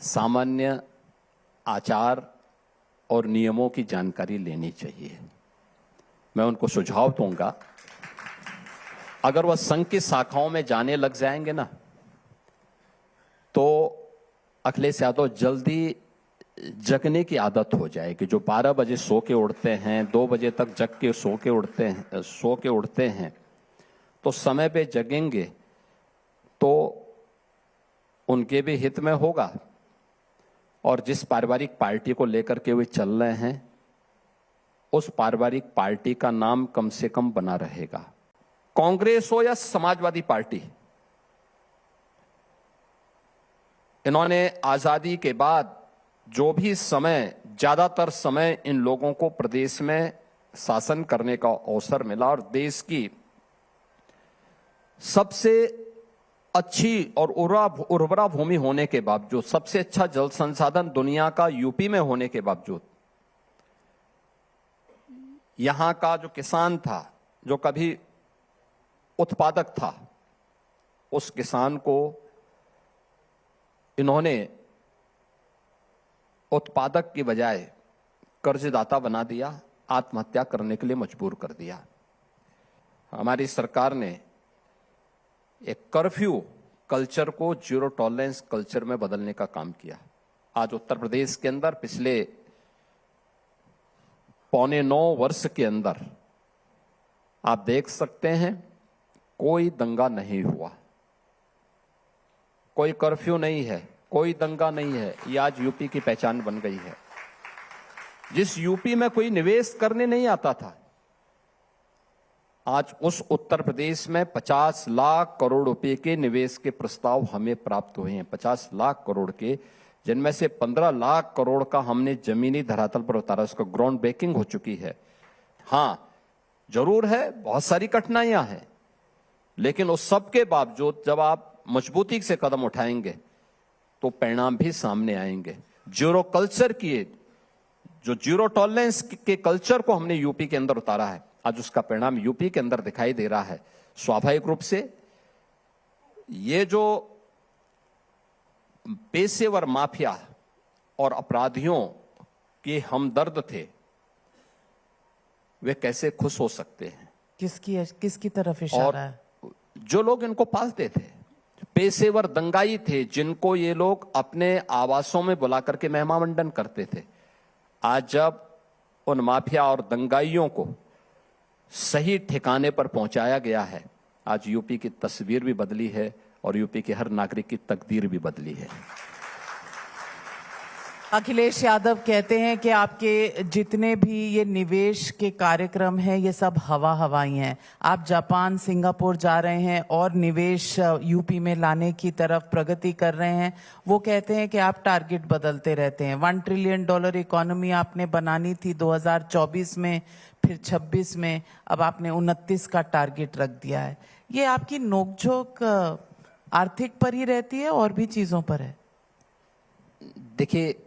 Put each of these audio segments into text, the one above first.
सामान्य आचार और नियमों की जानकारी लेनी चाहिए। मैं उनको सुझाव दूंगा, अगर वह संघ की शाखाओं में जाने लग जाएंगे ना, तो अखिलेश यादव जल्दी जगने की आदत हो जाएगी। जो 12 बजे सो के उठते हैं, 2 बजे तक जग के सो के उठते हैं, तो समय पे जगेंगे तो उनके भी हित में होगा। और जिस पारिवारिक पार्टी को लेकर के वे चल रहे हैं, उस पारिवारिक पार्टी का नाम कम से कम बना रहेगा। कांग्रेस हो या समाजवादी पार्टी, इन्होंने आजादी के बाद जो भी समय, ज्यादातर समय इन लोगों को प्रदेश में शासन करने का अवसर मिला और देश की सबसे अच्छी और उर्वरा भूमि होने के बावजूद, सबसे अच्छा जल संसाधन दुनिया का यूपी में होने के बावजूद, यहां का जो किसान था, जो कभी उत्पादक था, उस किसान को इन्होंने उत्पादक की बजाय कर्जदाता बना दिया, आत्महत्या करने के लिए मजबूर कर दिया। हमारी सरकार ने एक कर्फ्यू कल्चर को जीरो टॉलरेंस कल्चर में बदलने का काम किया। आज उत्तर प्रदेश के अंदर पिछले 8.25 वर्ष के अंदर आप देख सकते हैं, कोई दंगा नहीं हुआ, कोई कर्फ्यू नहीं है, कोई दंगा नहीं है। ये आज यूपी की पहचान बन गई है। जिस यूपी में कोई निवेश करने नहीं आता था, आज उस उत्तर प्रदेश में 50 लाख करोड़ रुपए के निवेश के प्रस्ताव हमें प्राप्त हुए हैं। 50 लाख करोड़ के, जिनमें से 15 लाख करोड़ का हमने जमीनी धरातल पर उतारा, उसका ग्राउंड ब्रेकिंग हो चुकी है। हां, जरूर है, बहुत सारी कठिनाइयां हैं, लेकिन उस सब के बावजूद जब आप मजबूती से कदम उठाएंगे तो परिणाम भी सामने आएंगे। जीरो कल्चर की, जो जीरो टॉलरेंस के कल्चर को हमने यूपी के अंदर उतारा है, आज उसका परिणाम यूपी के अंदर दिखाई दे रहा है। स्वाभाविक रूप से ये जो पेशेवर माफिया और अपराधियों के हमदर्द थे, वे कैसे खुश हो सकते हैं? किसकी तरफ इशारा है? जो लोग इनको पालते थे, पेशेवर दंगाई थे, जिनको ये लोग अपने आवासों में बुला करके मेहमानवंदन करते थे, आज जब उन माफिया और दंगाइयों को सही ठिकाने पर पहुंचाया गया है, आज यूपी की तस्वीर भी बदली है और यूपी के हर नागरिक की तकदीर भी बदली है। अखिलेश यादव कहते हैं कि आपके जितने भी ये निवेश के कार्यक्रम हैं, ये सब हवाई हैं। आप जापान, सिंगापुर जा रहे हैं और निवेश यूपी में लाने की तरफ प्रगति कर रहे हैं। वो कहते हैं कि आप टारगेट बदलते रहते हैं। $1 ट्रिलियन इकोनॉमी आपने बनानी थी 2024 में, फिर 26 में, अब आपने 29 का टारगेट रख दिया है। ये आपकी नोकझोंक आर्थिक पर ही रहती है और भी चीजों पर है? देखिए,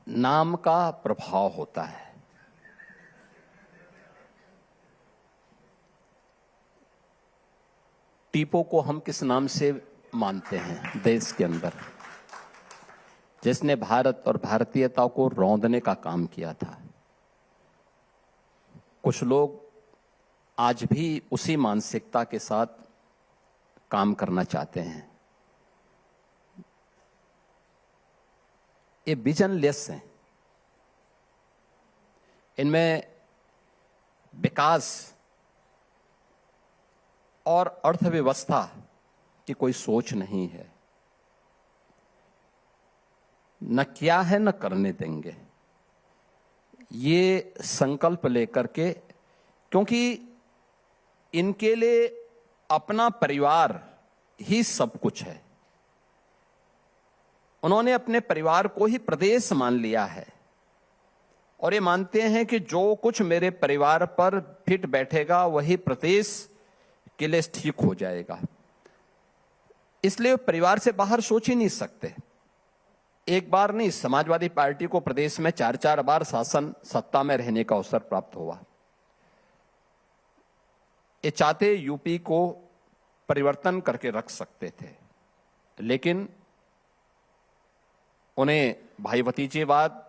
नाम का प्रभाव होता है। टीपो को हम किस नाम से मानते हैं देश के अंदर, जिसने भारत और भारतीयता को रौंदने का काम किया था? कुछ लोग आज भी उसी मानसिकता के साथ काम करना चाहते हैं। ये विजनलेस हैं, इनमें विकास और अर्थव्यवस्था की कोई सोच नहीं है। न किया है न करने देंगे, ये संकल्प लेकर के, क्योंकि इनके लिए अपना परिवार ही सब कुछ है। उन्होंने अपने परिवार को ही प्रदेश मान लिया है और ये मानते हैं कि जो कुछ मेरे परिवार पर फिट बैठेगा वही प्रदेश के लिए ठीक हो जाएगा। इसलिए परिवार से बाहर सोच ही नहीं सकते। एक बार नहीं, समाजवादी पार्टी को प्रदेश में 4 बार शासन सत्ता में रहने का अवसर प्राप्त हुआ। ये चाहते यूपी को परिवर्तन करके रख सकते थे, लेकिन उन्हें भाई भतीजेवाद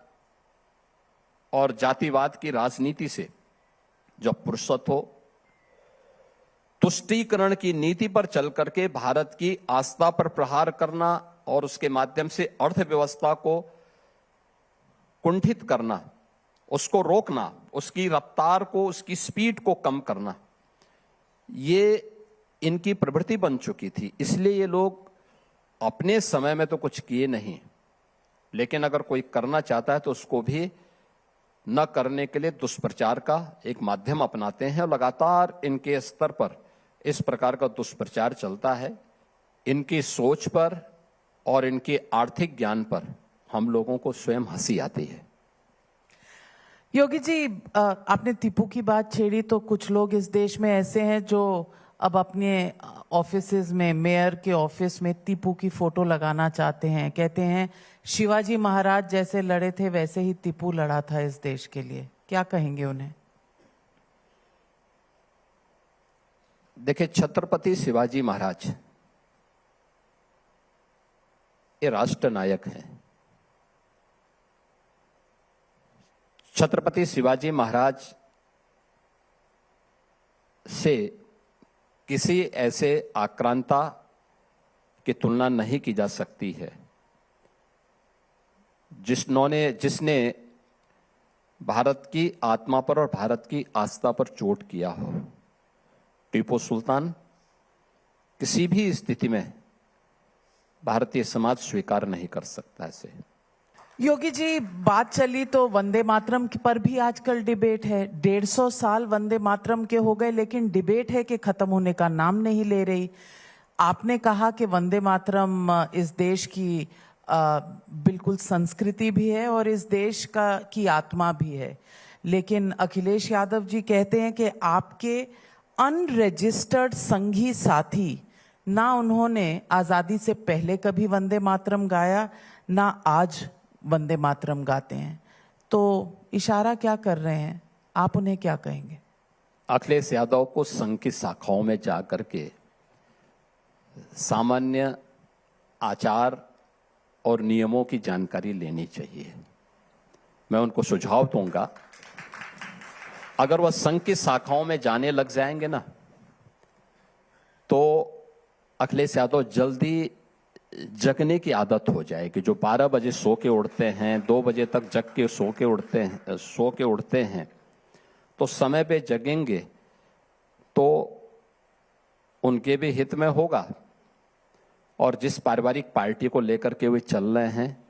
और जातिवाद की राजनीति से जब फुर्सत हो, तुष्टीकरण की नीति पर चल करके भारत की आस्था पर प्रहार करना और उसके माध्यम से अर्थव्यवस्था को कुंठित करना, उसको रोकना, उसकी रफ्तार को, उसकी स्पीड को कम करना, ये इनकी प्रवृत्ति बन चुकी थी। इसलिए ये लोग अपने समय में तो कुछ किए नहीं, लेकिन अगर कोई करना चाहता है तो उसको भी न करने के लिए दुष्प्रचार का एक माध्यम अपनाते हैं और लगातार इनके स्तर पर इस प्रकार का दुष्प्रचार चलता है। इनकी सोच पर और इनके आर्थिक ज्ञान पर हम लोगों को स्वयं हंसी आती है। योगी जी, आपने टीपू की बात छेड़ी तो कुछ लोग इस देश में ऐसे हैं जो अब अपने ऑफिसेज में, मेयर के ऑफिस में टीपू की फोटो लगाना चाहते हैं। कहते हैं शिवाजी महाराज जैसे लड़े थे वैसे ही टीपू लड़ा था इस देश के लिए। क्या कहेंगे उन्हें? देखिए, छत्रपति शिवाजी महाराज ये राष्ट्र नायक हैं। छत्रपति शिवाजी महाराज से किसी ऐसे आक्रांता की तुलना नहीं की जा सकती है जिसने भारत की आत्मा पर और भारत की आस्था पर चोट किया हो। टीपू सुल्तान किसी भी स्थिति में भारतीय समाज स्वीकार नहीं कर सकता ऐसे। योगी जी, बात चली तो वंदे मातरम पर भी आजकल डिबेट है। 150 साल वंदे मातरम के हो गए, लेकिन डिबेट है कि खत्म होने का नाम नहीं ले रही। आपने कहा कि वंदे मातरम इस देश की बिल्कुल संस्कृति भी है और इस देश की आत्मा भी है, लेकिन अखिलेश यादव जी कहते हैं कि आपके अनरजिस्टर्ड संघी साथी, ना उन्होंने आजादी से पहले कभी वंदे मातरम गाया, ना आज वंदे मातरम गाते हैं। तो इशारा क्या कर रहे हैं? आप उन्हें क्या कहेंगे? अखिलेश यादव को संघ की शाखाओं में जाकर के सामान्य आचार और नियमों की जानकारी लेनी चाहिए। मैं उनको सुझाव दूंगा, अगर वह संघ की शाखाओं में जाने लग जाएंगे ना, तो अखिलेश यादव जल्दी जगने की आदत हो जाएगी। जो 12 बजे सो के उठते हैं, 2 बजे तक जग के सो के उठते हैं, तो समय पे जगेंगे तो उनके भी हित में होगा। और जिस पारिवारिक पार्टी को लेकर के वे चल रहे हैं,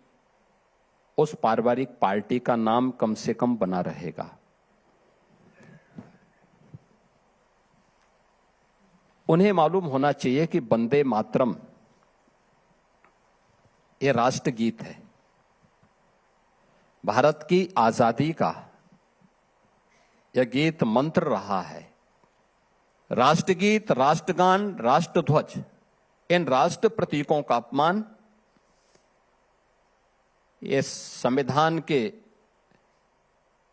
उस पारिवारिक पार्टी का नाम कम से कम बना रहेगा। उन्हें मालूम होना चाहिए कि वंदे मातरम ये राष्ट्रगीत है, भारत की आजादी का यह गीत मंत्र रहा है। राष्ट्रगीत, राष्ट्रगान, राष्ट्रध्वज, इन राष्ट्र प्रतीकों का अपमान ये संविधान के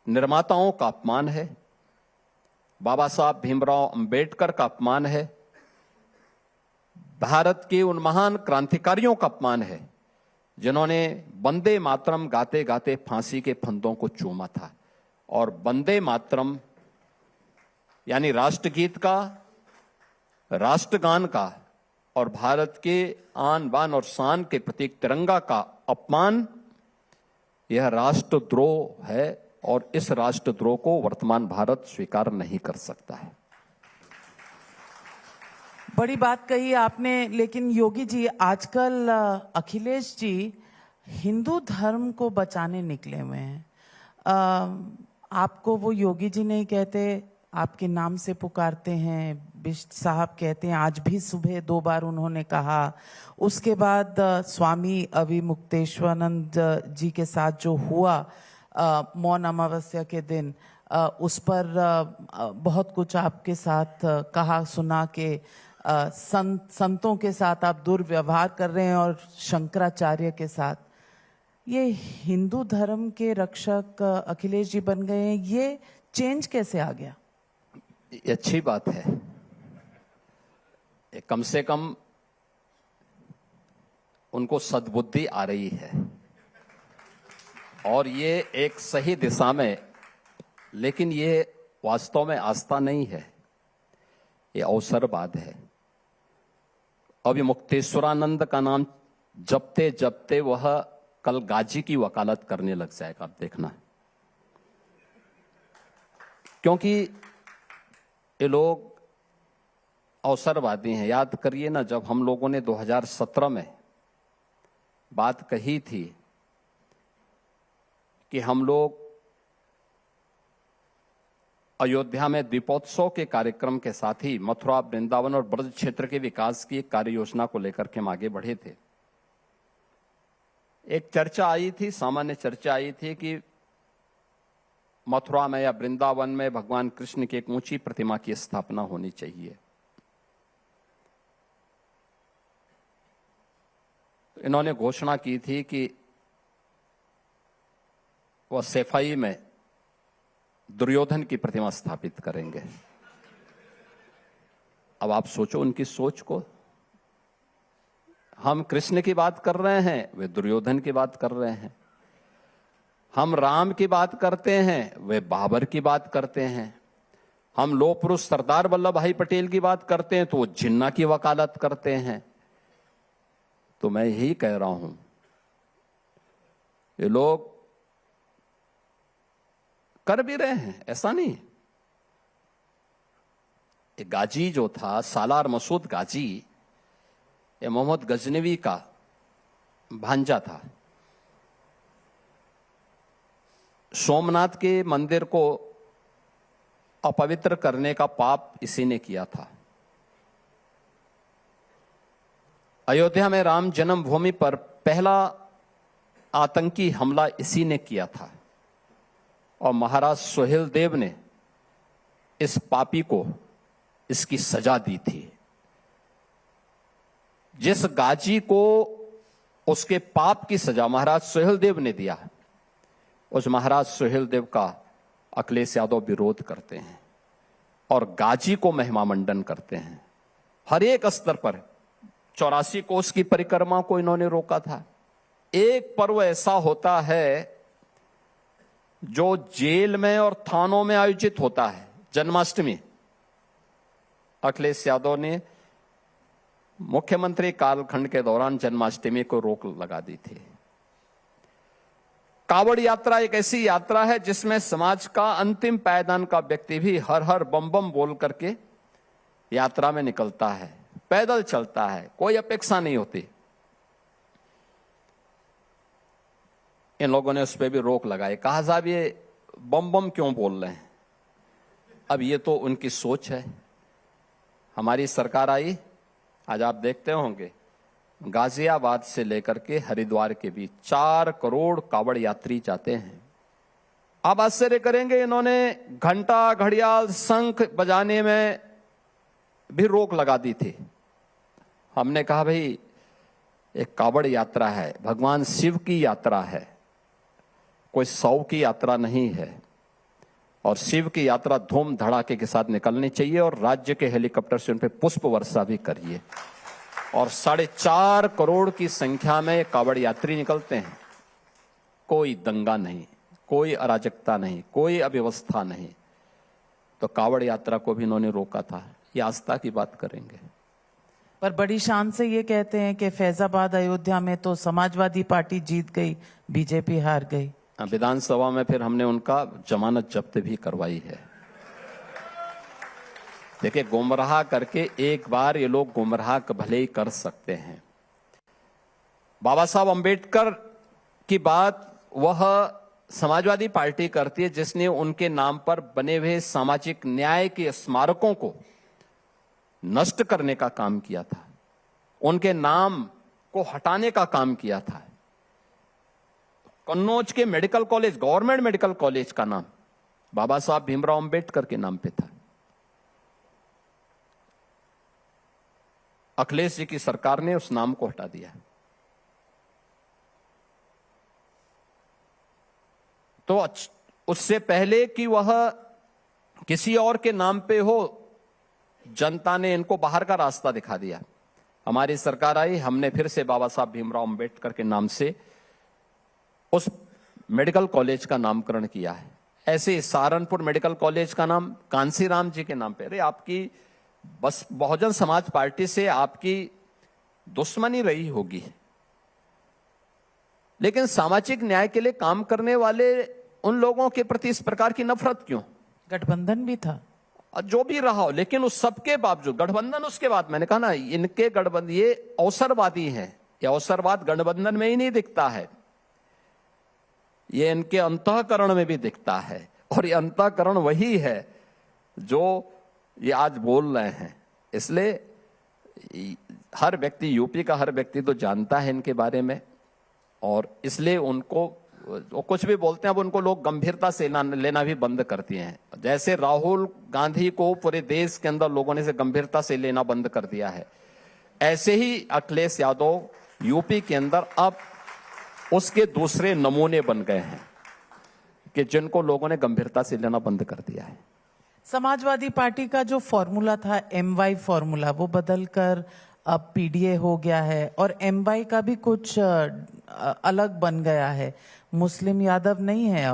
निर्माताओं का अपमान है, बाबा साहब भीमराव अंबेडकर का अपमान है, भारत के उन महान क्रांतिकारियों का अपमान है जिन्होंने वंदे मातरम गाते गाते फांसी के फंदों को चूमा था। और वंदे मातरम यानी राष्ट्रगीत का, राष्ट्रगान का और भारत के आन बान और शान के प्रतीक तिरंगा का अपमान, यह राष्ट्रद्रोह है और इस राष्ट्रद्रोह को वर्तमान भारत स्वीकार नहीं कर सकता है। बड़ी बात कही आपने, लेकिन योगी जी, आजकल अखिलेश जी हिंदू धर्म को बचाने निकले हुए हैं। आपको वो योगी जी नहीं कहते, आपके नाम से पुकारते हैं, बिष्ट साहब कहते हैं। आज भी सुबह 2 बार उन्होंने कहा। उसके बाद स्वामी अविमुक्तेश्वरानंद जी के साथ जो हुआ मौन अमावस्या के दिन, उस पर बहुत कुछ आपके साथ कहा सुना के संतों के साथ आप दुर्व्यवहार कर रहे हैं और शंकराचार्य के साथ। ये हिंदू धर्म के रक्षक अखिलेश जी बन गए हैं, ये चेंज कैसे आ गया? ये अच्छी बात है। कम से कम उनको सद्बुद्धि आ रही है और ये एक सही दिशा में, लेकिन ये वास्तव में आस्था नहीं है, ये अवसरवाद है। अभी मुक्तेश्वरानंद का नाम जपते जपते वह कल गाजी की वकालत करने लग जाएगा, आप देखना। क्योंकि ये लोग अवसरवादी हैं। याद करिए ना, जब हम लोगों ने 2017 में बात कही थी कि हम लोग अयोध्या में दीपोत्सव के कार्यक्रम के साथ ही मथुरा, वृंदावन और ब्रज क्षेत्र के विकास की एक कार्य योजना को लेकर के हम आगे बढ़े थे। एक चर्चा आई थी, सामान्य चर्चा आई थी कि मथुरा में या वृंदावन में भगवान कृष्ण की एक ऊंची प्रतिमा की स्थापना होनी चाहिए। इन्होंने घोषणा की थी कि वह सैफई में दुर्योधन की प्रतिमा स्थापित करेंगे। अब आप सोचो उनकी सोच को। हम कृष्ण की बात कर रहे हैं, वे दुर्योधन की बात कर रहे हैं। हम राम की बात करते हैं, वे बाबर की बात करते हैं। हम लोह पुरुष सरदार वल्लभ भाई पटेल की बात करते हैं तो वो जिन्ना की वकालत करते हैं। तो मैं यही कह रहा हूं, ये लोग कर भी रहे हैं, ऐसा नहीं। ये गाजी जो था, सालार मसूद गाजी, ये मोहम्मद गजनवी का भांजा था। सोमनाथ के मंदिर को अपवित्र करने का पाप इसी ने किया था। अयोध्या में राम जन्मभूमि पर पहला आतंकी हमला इसी ने किया था और महाराज सोहेलदेव ने इस पापी को इसकी सजा दी थी। जिस गाजी को उसके पाप की सजा महाराज सोहेलदेव ने दिया, उस महाराज सोहेलदेव का अखिलेश यादव विरोध करते हैं और गाजी को महिमा मंडन करते हैं। हर एक स्तर पर 84 कोस की परिक्रमा को इन्होंने रोका था। एक पर्व ऐसा होता है जो जेल में और थानों में आयोजित होता है, जन्माष्टमी। अखिलेश यादव ने मुख्यमंत्री कालखंड के दौरान जन्माष्टमी को रोक लगा दी थी। कावड़ यात्रा एक ऐसी यात्रा है जिसमें समाज का अंतिम पायदान का व्यक्ति भी हर हर बम बम बोल करके यात्रा में निकलता है, पैदल चलता है, कोई अपेक्षा नहीं होती। इन लोगों ने उस पर भी रोक लगाई। कहा साहब ये बम बम क्यों बोल रहे हैं? अब ये तो उनकी सोच है। हमारी सरकार आई, आज आप देखते होंगे गाजियाबाद से लेकर के हरिद्वार के बीच 4 करोड़ कावड़ यात्री जाते हैं। आप आश्चर्य करेंगे, इन्होंने घंटा, घड़ियाल, शंख बजाने में भी रोक लगा दी थी। हमने कहा भाई एक कावड़ यात्रा है, भगवान शिव की यात्रा है, कोई 100 की यात्रा नहीं है। और शिव की यात्रा धूम धड़ाके के साथ निकलनी चाहिए और राज्य के हेलीकॉप्टर से उन पर पुष्प वर्षा भी करिए। और 4.5 करोड़ की संख्या में कावड़ यात्री निकलते हैं। कोई दंगा नहीं, कोई अराजकता नहीं, कोई अव्यवस्था नहीं। तो कावड़ यात्रा को भी इन्होंने रोका था। ये आस्था की बात करेंगे। पर बड़ी शान से ये कहते हैं कि फैजाबाद, अयोध्या में तो समाजवादी पार्टी जीत गई, बीजेपी हार गई। विधानसभा में फिर हमने उनका जमानत जब्त भी करवाई है। देखिए, गुमराह करके एक बार ये लोग गुमराह भले ही कर सकते हैं। बाबा साहब अंबेडकर की बात वह समाजवादी पार्टी करती है जिसने उनके नाम पर बने हुए सामाजिक न्याय के स्मारकों को नष्ट करने का काम किया था, उनके नाम को हटाने का काम किया था। कन्नौज के medical college, government medical college का नाम बाबा साहब भीमराव अंबेडकर के नाम पे था। अखिलेश जी की सरकार ने उस नाम को हटा दिया। तो उससे पहले कि वह किसी और के नाम पे हो, जनता ने इनको बाहर का रास्ता दिखा दिया। हमारी सरकार आई, हमने फिर से बाबा साहब भीमराव अंबेडकर के नाम से उस मेडिकल कॉलेज का नामकरण किया है। ऐसे सहारनपुर मेडिकल कॉलेज का नाम कांसीराम जी के नाम पे। अरे आपकी बस बहुजन समाज पार्टी से आपकी दुश्मनी रही होगी, लेकिन सामाजिक न्याय के लिए काम करने वाले उन लोगों के प्रति इस प्रकार की नफरत क्यों? गठबंधन भी था, जो भी रहा हो, लेकिन उस सबके बावजूद गठबंधन, उसके बाद मैंने कहा ना, इनके गठबंधन ये अवसरवादी हैं। ये अवसरवाद गठबंधन में ही नहीं दिखता है, ये इनके अंतःकरण में भी दिखता है। और ये अंतःकरण वही है जो ये आज बोल रहे हैं। इसलिए हर व्यक्ति, यूपी का हर व्यक्ति तो जानता है इनके बारे में, और इसलिए उनको वो कुछ भी बोलते हैं अब उनको लोग गंभीरता से लेना भी बंद कर दिए हैं। जैसे राहुल गांधी को पूरे देश के अंदर लोगों ने से गंभीरता से लेना बंद कर दिया है, ऐसे ही अखिलेश यादव यूपी के अंदर अब उसके दूसरे नमूने बन गए हैं कि जिनको लोगों ने गंभीरता से लेना बंद कर दिया है। समाजवादी पार्टी का जो फॉर्मूला था MY फॉर्मूला, वो बदलकर अब PDA हो गया है, और MY का भी कुछ अलग बन गया है। मुस्लिम यादव नहीं है,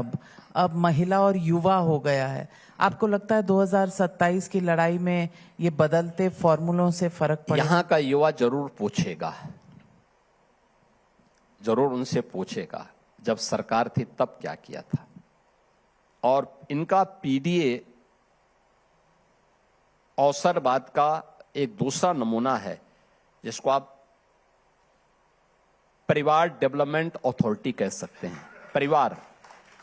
अब महिला और युवा हो गया है। आपको लगता है 2027 की लड़ाई में ये बदलते फॉर्मूलों से फर्क पड़ेगा? यहां का युवा जरूर पूछेगा, जरूर उनसे पूछेगा जब सरकार थी तब क्या किया था। और इनका PDA अवसरवाद का एक दूसरा नमूना है, जिसको आप परिवार डेवलपमेंट अथॉरिटी कह सकते हैं। परिवार,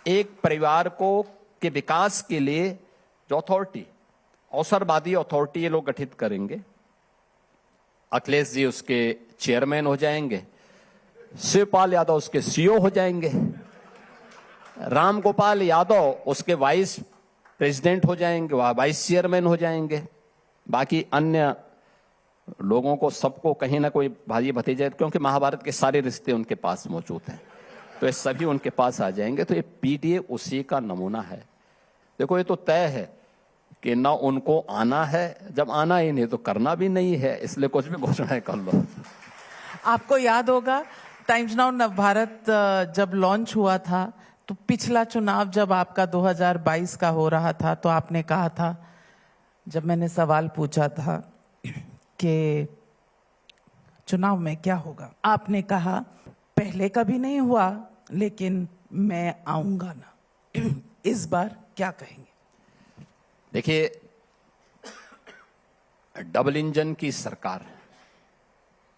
एक परिवार को के विकास के लिए जो अथॉरिटी, अवसरवादी अथॉरिटी ये लोग गठित करेंगे। अखिलेश जी उसके चेयरमैन हो जाएंगे, शिवपाल यादव उसके CEO हो जाएंगे, राम गोपाल यादव उसके वाइस प्रेसिडेंट हो जाएंगे, वाइस चेयरमैन हो जाएंगे। बाकी अन्य लोगों को सबको कहीं ना कोई भाई भतीजे, क्योंकि महाभारत के सारे रिश्ते उनके पास मौजूद हैं, तो ये सभी उनके पास आ जाएंगे। तो ये PDA उसी का नमूना है। देखो ये तो तय है कि ना उनको आना है, जब आना ही नहीं तो करना भी नहीं है, इसलिए कुछ भी घोषणाएं कर लो। आपको याद होगा टाइम्स नाउ नवभारत जब लॉन्च हुआ था, तो पिछला चुनाव जब आपका 2022 का हो रहा था, तो आपने कहा था, जब मैंने सवाल पूछा था कि चुनाव में क्या होगा, आपने कहा पहले कभी नहीं हुआ लेकिन मैं आऊंगा ना। इस बार क्या कहेंगे? देखिए, डबल इंजन की सरकार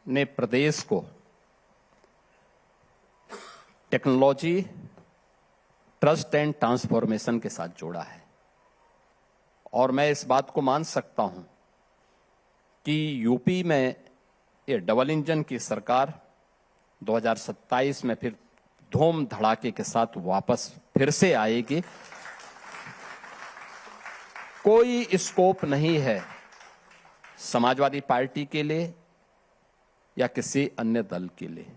ने प्रदेश को टेक्नोलॉजी, ट्रस्ट एंड ट्रांसफॉर्मेशन के साथ जोड़ा है। और मैं इस बात को मान सकता हूं कि यूपी में ये डबल इंजन की सरकार 2027 में फिर धूम धड़ाके के साथ वापस फिर से आएगी। कोई स्कोप नहीं है समाजवादी पार्टी के लिए या किसी अन्य दल के लिए।